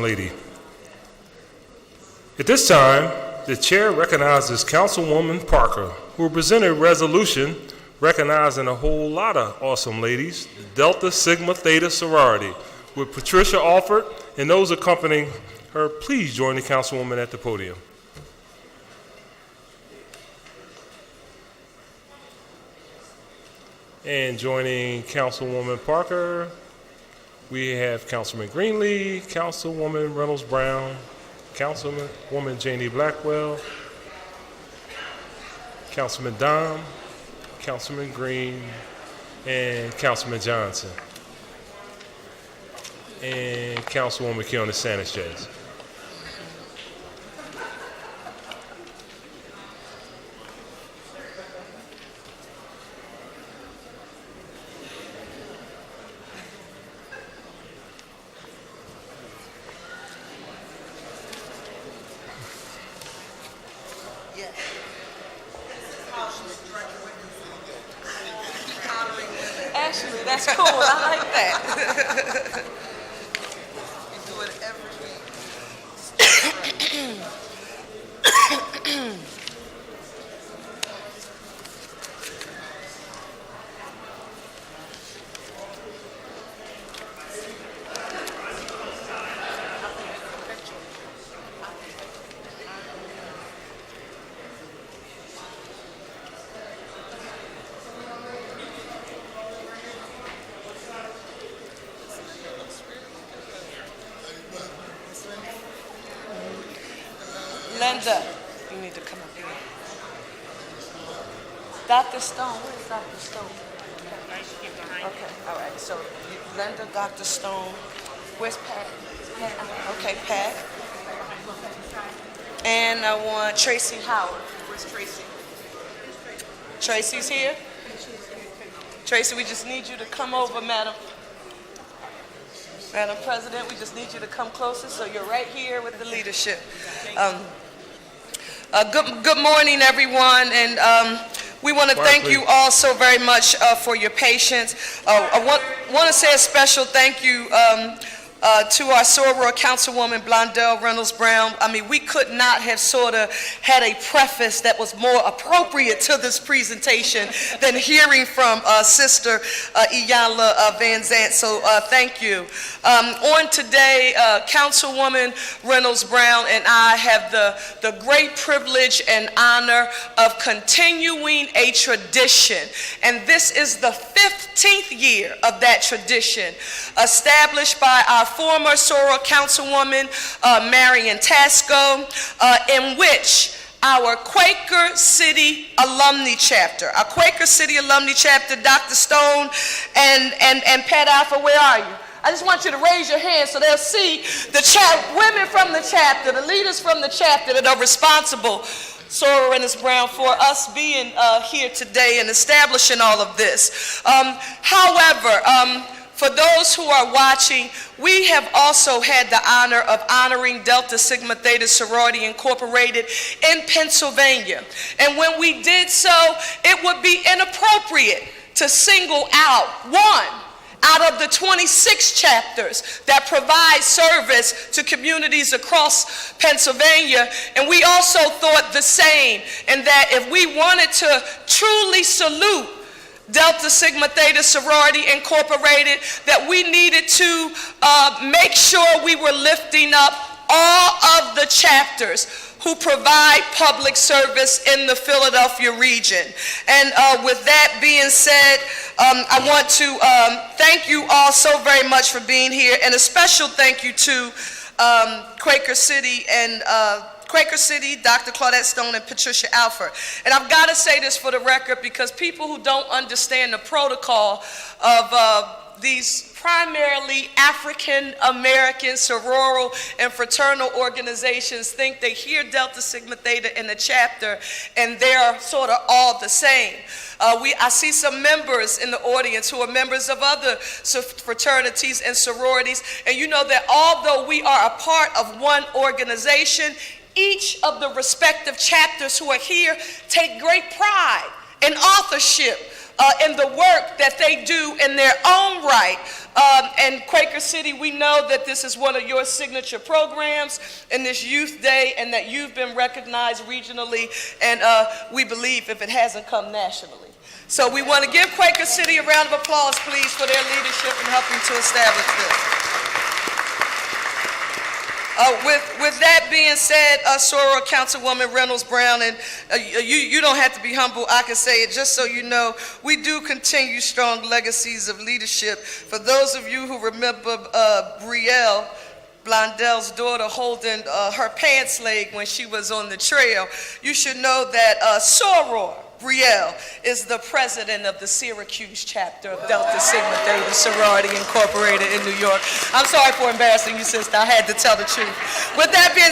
lady. At this time, the chair recognizes Councilwoman Parker, who will present a resolution recognizing a whole lot of awesome ladies, the Delta Sigma Theta Sorority. With Patricia Alford and those accompanying her, please join the Councilwoman at the podium. And joining Councilwoman Parker, we have Councilman Greenlee, Councilwoman Reynolds Brown, Councilwoman Janie Blackwell, Councilman Dom, Councilman Green, and Councilman Johnson, and Councilwoman Kiona Sanchez. Actually, that's cool. I like that. You do it every week. Linda, you need to come up here. Dr. Stone, where's Dr. Stone? Okay, all right. So Linda, Dr. Stone. Where's Pat? Okay, Pat. And I want Tracy Howard. Where's Tracy? Tracy's here? Tracy, we just need you to come over, Madam President. We just need you to come closer so you're right here with the leadership. Good morning, everyone, and we want to thank you all so very much for your patience. I want to say a special thank you to our soror Councilwoman Blondell Reynolds Brown. I mean, we could not have sort of had a preface that was more appropriate to this presentation than hearing from Sister Iyanla Van Zant. So thank you. On today, Councilwoman Reynolds Brown and I have the great privilege and honor of continuing a tradition. And this is the 15th year of that tradition, established by our former soror Councilwoman Marion Tasco, in which our Quaker City Alumnae Chapter, Dr. Stone and Pat Alpha, where are you? I just want you to raise your hand so they'll see the women from the chapter, the leaders from the chapter that are responsible, Soror Reynolds Brown, for us being here today and establishing all of this. However, for those who are watching, we have also had the honor of honoring Delta Sigma Theta Sorority Incorporated in Pennsylvania. And when we did so, it would be inappropriate to single out one out of the 26 chapters that provide service to communities across Pennsylvania. And we also thought the same, in that if we wanted to truly salute Delta Sigma Theta Sorority Incorporated, that we needed to make sure we were lifting up all of the chapters who provide public service in the Philadelphia region. And with that being said, I want to thank you all so very much for being here, and a special thank you to Quaker City, Dr. Claudette Stone, and Patricia Alford. And I've got to say this for the record, because people who don't understand the protocol of these primarily African-American sororal and fraternal organizations think they hear Delta Sigma Theta in the chapter and they're sort of all the same. I see some members in the audience who are members of other fraternities and sororities, and you know that although we are a part of one organization, each of the respective chapters who are here take great pride in authorship in the work that they do in their own right. And Quaker City, we know that this is one of your signature programs in this Youth Day, and that you've been recognized regionally, and we believe if it hasn't come nationally. So we want to give Quaker City a round of applause, please, for their leadership in helping to establish this. With that being said, Soror Councilwoman Reynolds Brown, and you don't have to be humble, I can say it just so you know, we do continue strong legacies of leadership. For those of you who remember Brielle, Blondel's daughter, holding her pants leg when she was on the trail, you should know that Soror Brielle is the president of the Syracuse chapter of Delta Sigma Theta Sorority Incorporated in New York. I'm sorry for embarrassing you, sister. I had to tell the truth. With that being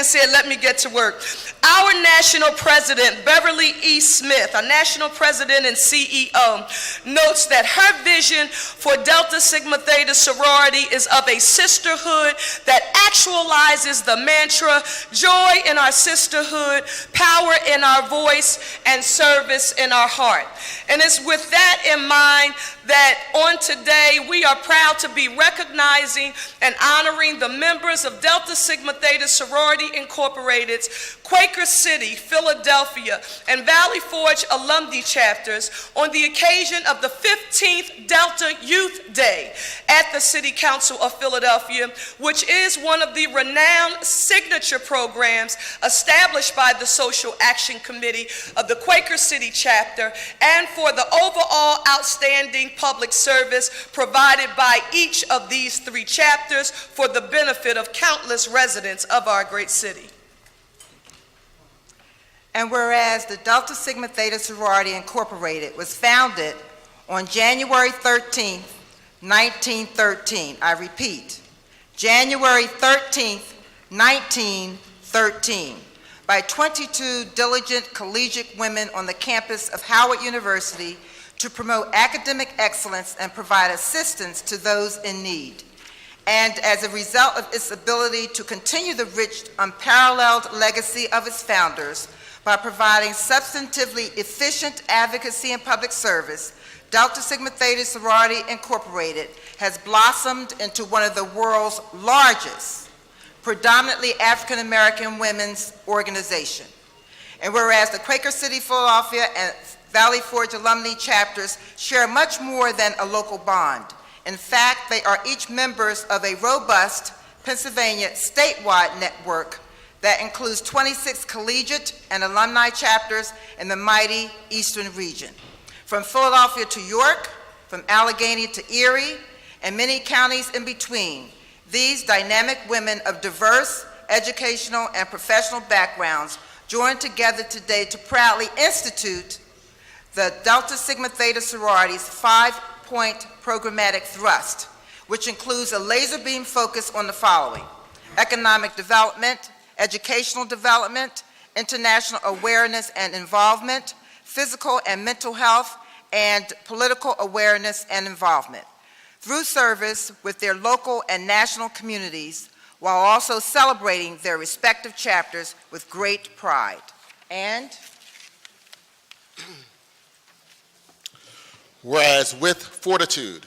said, let me get to work. Our national president, Beverly E. Smith, our national president and CEO, notes that her vision for Delta Sigma Theta Sorority is of a sisterhood that actualizes the mantra, joy in our sisterhood, power in our voice, and service in our heart. And it's with that in mind that on today we are proud to be recognizing and honoring the members of Delta Sigma Theta Sorority Incorporated's Quaker City, Philadelphia, and Valley Forge Alumnae chapters on the occasion of the 15th Delta Youth Day at the City Council of Philadelphia, which is one of the renowned signature programs established by the Social Action Committee of the Quaker City chapter, and for the overall outstanding public service provided by each of these three chapters for the benefit of countless residents of our great city. And whereas the Delta Sigma Theta Sorority Incorporated was founded on January 13th, 1913, I repeat, January 13th, 1913, by 22 diligent collegiate women on the campus of Howard University to promote academic excellence and provide assistance to those in need. And as a result of its ability to continue the rich, unparalleled legacy of its founders by providing substantively efficient advocacy and public service, Delta Sigma Theta Sorority Incorporated has blossomed into one of the world's largest, predominantly African American women's organization. And whereas the Quaker City, Philadelphia, and Valley Forge Alumnae chapters share much more than a local bond. In fact, they are each members of a robust Pennsylvania statewide network that includes 26 collegiate and alumni chapters in the mighty Eastern region. From Philadelphia to York, from Allegheny to Erie, and many counties in between, these dynamic women of diverse educational and professional backgrounds join together today to proudly institute the Delta Sigma Theta Sorority's 5-point programmatic thrust, which includes a laser beam focus on the following: economic development, educational development, international awareness and involvement, physical and mental health, and political awareness and involvement, through service with their local and national communities, while also celebrating their respective chapters with great pride. And whereas with fortitude,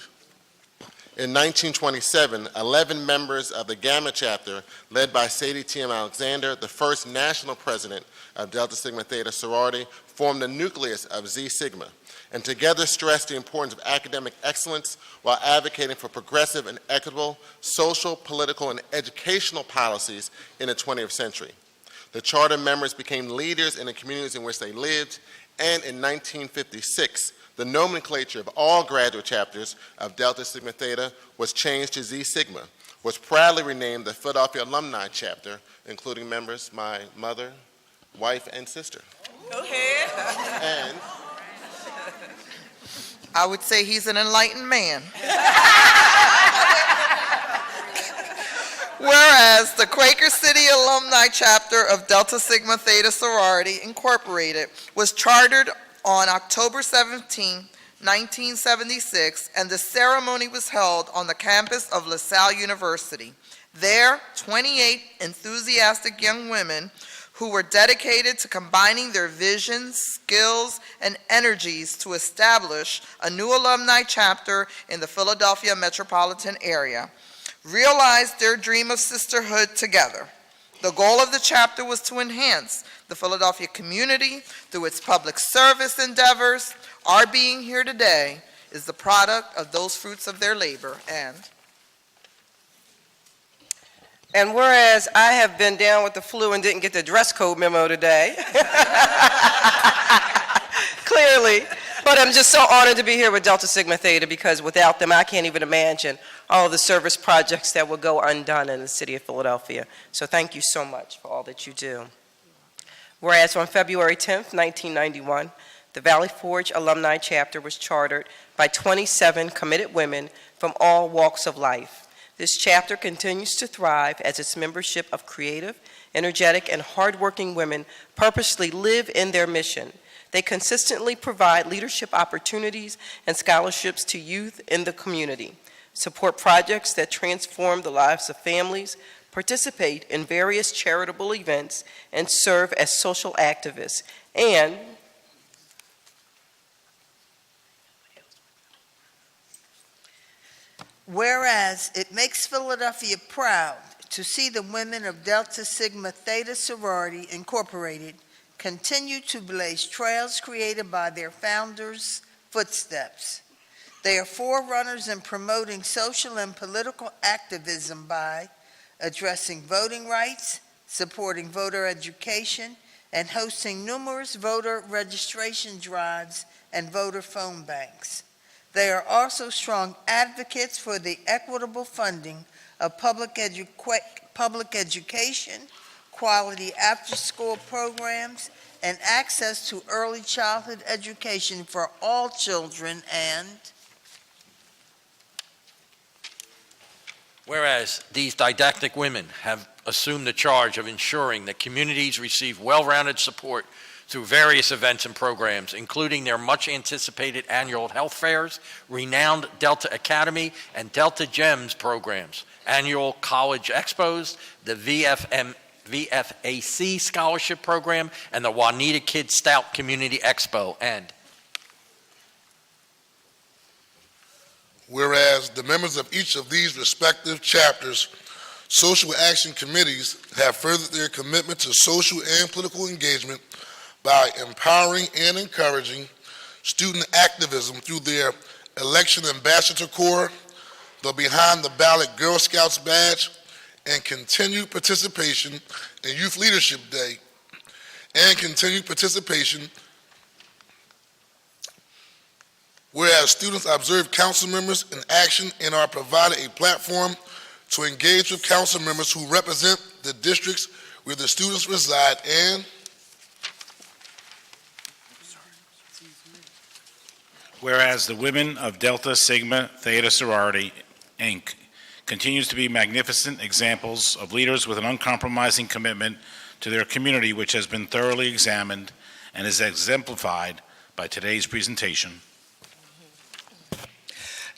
in 1927, 11 members of the Gamma chapter, led by Sadie T.M. Alexander, the first national president of Delta Sigma Theta Sorority, formed the nucleus of Xi Sigma, and together stressed the importance of academic excellence while advocating for progressive and equitable social, political, and educational policies in the 20th century. The charter members became leaders in the communities in which they lived, and in 1956, the nomenclature of all graduate chapters of Delta Sigma Theta was changed to Xi Sigma, was proudly renamed the Philadelphia Alumni chapter, including members my mother, wife, and sister. Go ahead. And I would say he's an enlightened man. Whereas the Quaker City Alumni chapter of Delta Sigma Theta Sorority Incorporated was chartered on October 17, 1976, and the ceremony was held on the campus of LaSalle University. There, 28 enthusiastic young women who were dedicated to combining their visions, skills, and energies to establish a new alumni chapter in the Philadelphia metropolitan area, realized their dream of sisterhood together. The goal of the chapter was to enhance the Philadelphia community through its public service endeavors. Our being here today is the product of those fruits of their labor. And whereas I have been down with the flu and didn't get the dress code memo today, clearly, but I'm just so honored to be here with Delta Sigma Theta, because without them, I can't even imagine all the service projects that would go undone in the city of Philadelphia. So thank you so much for all that you do. Whereas on February 10th, 1991, the Valley Forge Alumni Chapter was chartered by 27 committed women from all walks of life. This chapter continues to thrive as its membership of creative, energetic, and hardworking women purposely live in their mission. They consistently provide leadership opportunities and scholarships to youth in the community, support projects that transform the lives of families, participate in various charitable events, and serve as social activists. And whereas it makes Philadelphia proud to see the women of Delta Sigma Theta Sorority Incorporated continue to blaze trails created by their founders' footsteps. They are forerunners in promoting social and political activism by addressing voting rights, supporting voter education, and hosting numerous voter registration drives and voter phone banks. They are also strong advocates for the equitable funding of public education, quality after-school programs, and access to early childhood education for all children. And whereas these didactic women have assumed the charge of ensuring that communities receive well-rounded support through various events and programs, including their much-anticipated annual health fairs, renowned Delta Academy and Delta GEMS programs, annual college expos, the VFAC Scholarship Program, and the Juanita Kid Stout Community Expo. And whereas the members of each of these respective chapters' social action committees have furthered their commitment to social and political engagement by empowering and encouraging student activism through their Election Ambassador Corps, the Behind the Ballot Girl Scouts Badge, and continued participation in Youth Leadership Day, and continued participation whereas students observe council members in action and are provided a platform to engage with council members who represent the districts where the students reside. And whereas the women of Delta Sigma Theta Sorority, Inc. continues to be magnificent examples of leaders with an uncompromising commitment to their community, which has been thoroughly examined and is exemplified by today's presentation.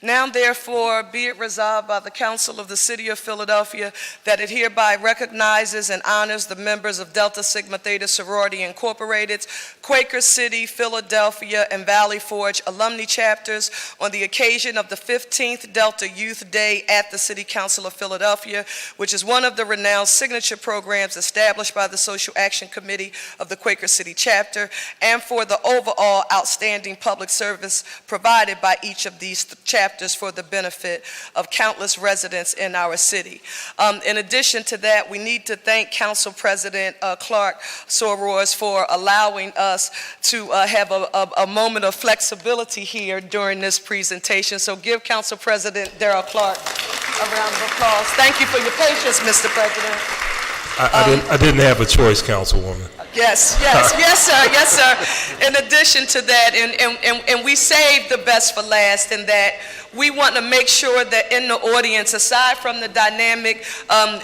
Now, therefore, be it resolved by the Council of the City of Philadelphia that it hereby recognizes and honors the members of Delta Sigma Theta Sorority Incorporated's Quaker City, Philadelphia, and Valley Forge alumni chapters on the occasion of the 15th Delta Youth Day at the City Council of Philadelphia, which is one of the renowned signature programs established by the Social Action Committee of the Quaker City chapter, and for the overall outstanding public service provided by each of these chapters for the benefit of countless residents in our city. In addition to that, we need to thank Council President Clark Sorors for allowing us to have a moment of flexibility here during this presentation. So give Council President Darrell Clark a round of applause. Thank you for your patience, Mr. President. I didn't have a choice, Councilwoman. Yes, sir, yes, sir. In addition to that, and we saved the best for last, in that we want to make sure that in the audience, aside from the dynamic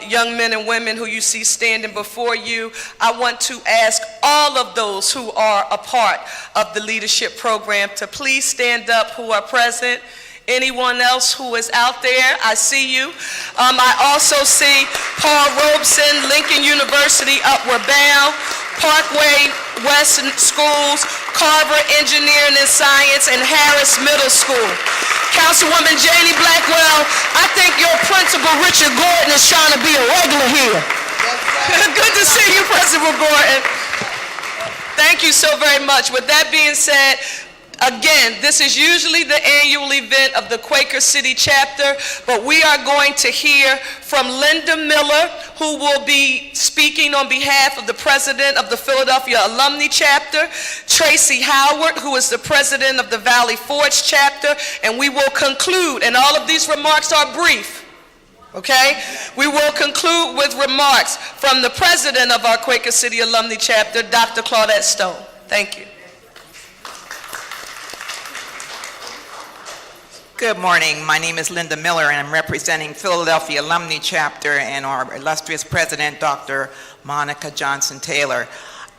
young men and women who you see standing before you, I want to ask all of those who are a part of the leadership program to please stand up who are present. Anyone else who is out there, I see you. I also see Paul Robeson, Lincoln University, Upward Bound, Parkway West Schools, Carver Engineering and Science, and Harris Middle School. Councilwoman Janie Blackwell, I think your principal, Richard Gordon, is trying to be a regular here. Good to see you, Principal Gordon. Thank you so very much. With that being said, again, this is usually the annual event of the Quaker City chapter, but we are going to hear from Linda Miller, who will be speaking on behalf of the president of the Philadelphia Alumnae chapter, Tracy Howard, who is the president of the Valley Forge chapter, and we will conclude, and all of these remarks are brief, okay? We will conclude with remarks from the president of our Quaker City Alumnae chapter, Dr. Claudette Stone. Thank you. Good morning. My name is Linda Miller, and I'm representing Philadelphia Alumnae Chapter and our illustrious president, Dr. Monica Johnson-Taylor.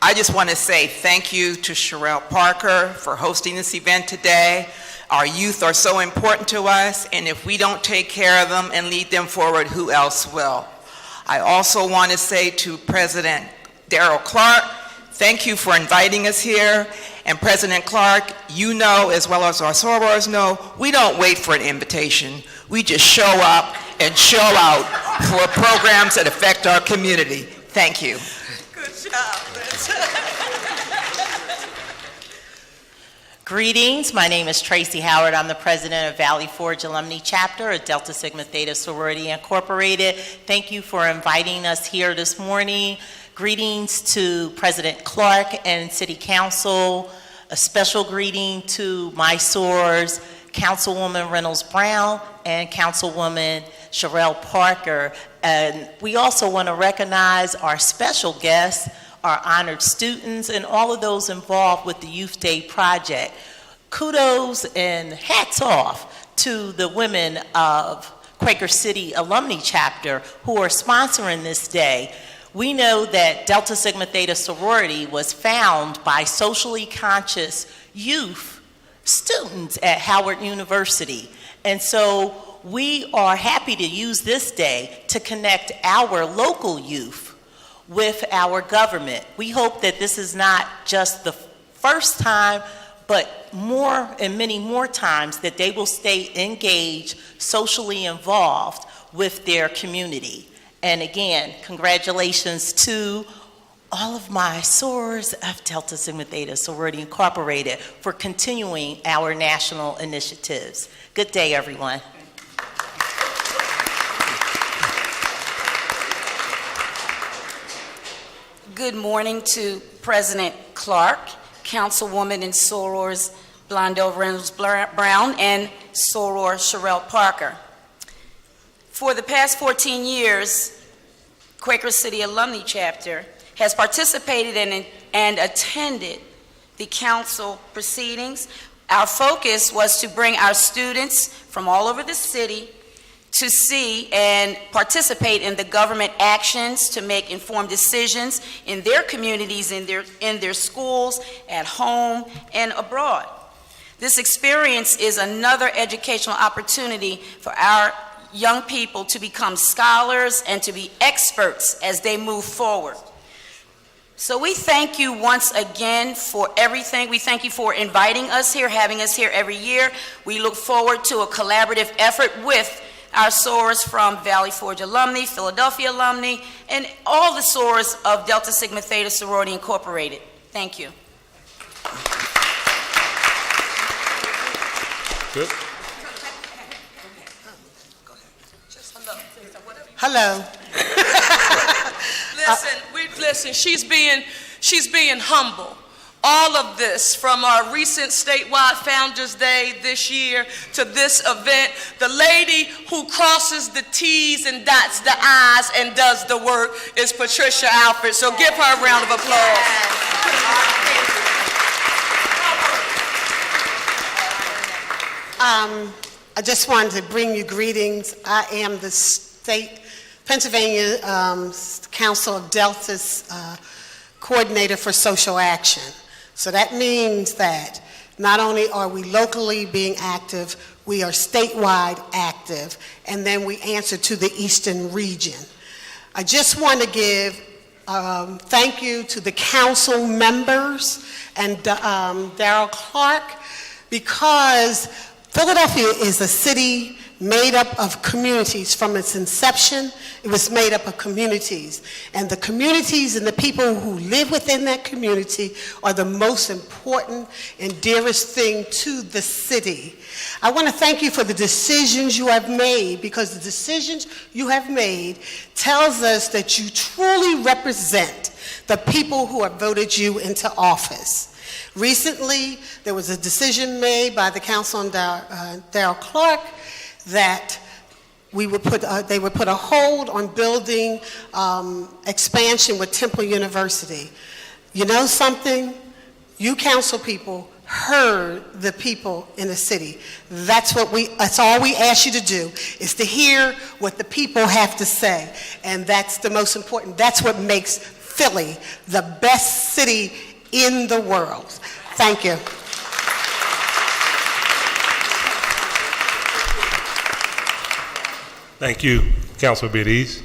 I just want to say thank you to Cherelle Parker for hosting this event today. Our youth are so important to us, and if we don't take care of them and lead them forward, who else will? I also want to say to President Darrell Clark, thank you for inviting us here. And President Clark, you know as well as our sorors know, we don't wait for an invitation. We just show up and show out for programs that affect our community. Thank you. Good job, Greetings, my name is Tracy Howard. I'm the president of Valley Forge Alumnae Chapter at Delta Sigma Theta Sorority Incorporated. Thank you for inviting us here this morning. Greetings to President Clark and City Council. A special greeting to my sorors, Councilwoman Reynolds Brown and Councilwoman Cherelle Parker. And we also want to recognize our special guests, our honored students, and all of those involved with the Youth Day Project. Kudos and hats off to the women of Quaker City Alumnae Chapter who are sponsoring this day. We know that Delta Sigma Theta Sorority was found by socially conscious youth students at Howard University. And so we are happy to use this day to connect our local youth with our government. We hope that this is not just the first time, but more and many more times that they will stay engaged, socially involved with their community. And again, congratulations to all of my sorors of Delta Sigma Theta Sorority Incorporated for continuing our national initiatives. Good day, everyone. Good morning to President Clark, Councilwoman and sorors Blondell Reynolds Brown, and soror Cherelle Parker. For the past 14 years, Quaker City Alumnae Chapter has participated in and attended the council proceedings. Our focus was to bring our students from all over the city to see and participate in the government actions to make informed decisions in their communities, in their schools, at home, and abroad. This experience is another educational opportunity for our young people to become scholars and to be experts as they move forward. So we thank you once again for everything. We thank you for inviting us here, having us here every year. We look forward to a collaborative effort with our sorors from Valley Forge Alumnae, Philadelphia Alumnae, and all the sorors of Delta Sigma Theta Sorority Incorporated. Thank you. Good. Hello. Listen, she's being humble. All of this, from our recent statewide Founders Day this year to this event, the lady who crosses the T's and dots the I's and does the work is Patricia Alfred. So give her a round of applause. I just wanted to bring you greetings. I am the state Pennsylvania Council of Delta's coordinator for social action. So that means that not only are we locally being active, We are statewide active, and then we answer to the Eastern region. I just want to give thank you to the council members and Darrell Clark, because Philadelphia is a city made up of communities. From its inception, it was made up of communities. And the communities and the people who live within that community are the most important and dearest thing to the city. I want to thank you for the decisions you have made, because the decisions you have made tells us that you truly represent the people who have voted you into office. Recently, there was a decision made by the council on Darrell Clark that they would put a hold on building expansion with Temple University. You know something? You council people heard the people in the city. That's all we ask you to do, is to hear what the people have to say. And that's the most important. That's what makes Philly the best city in the world. Thank you. Thank you, Councilor Biddies.